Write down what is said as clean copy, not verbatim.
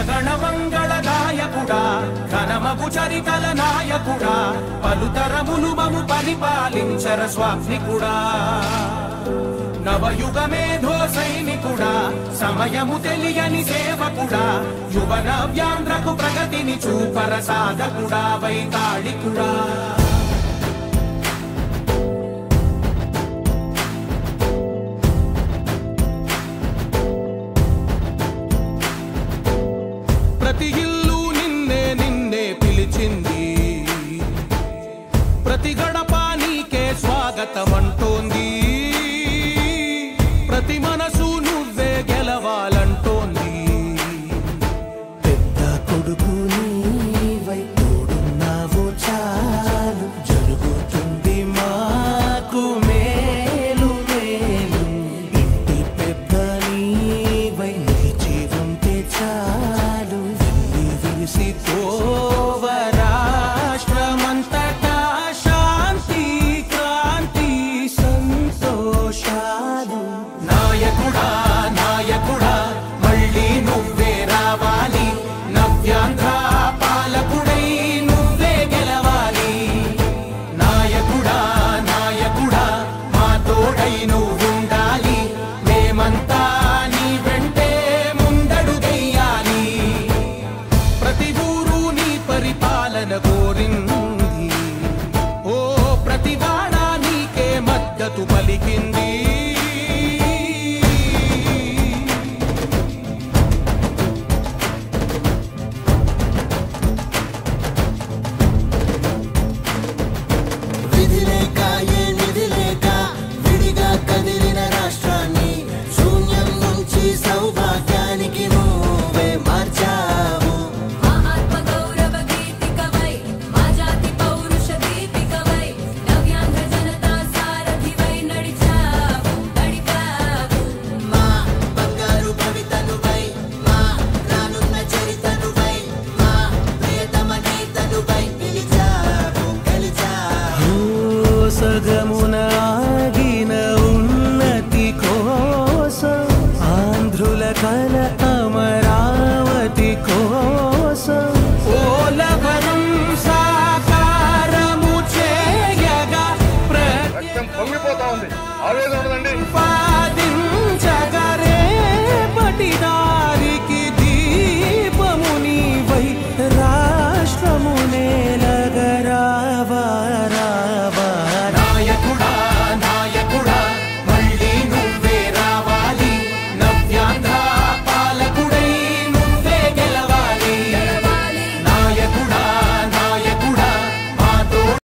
జనగణ మంగళదాయకుడా ఘనమగు చరితల నాయకుడా పలుతరములు మము పరిపాలించర స్వామికుడా నవయుగ మేధో సైనికుడా సమయము తెలియని సేవకుడా యువన వ్యాంధ్రకు ప్రగతిని చూపర సాధకుడా వైతాళికుడా ప్రతి ఇల్లు నిన్నే నిన్నే పిలిచింది ప్రతి గడప నీకే స్వాగతం అంటోంది ప్రతి మనసు నువ్వే గెలవాలంటోంది పెద్ద కొడుకు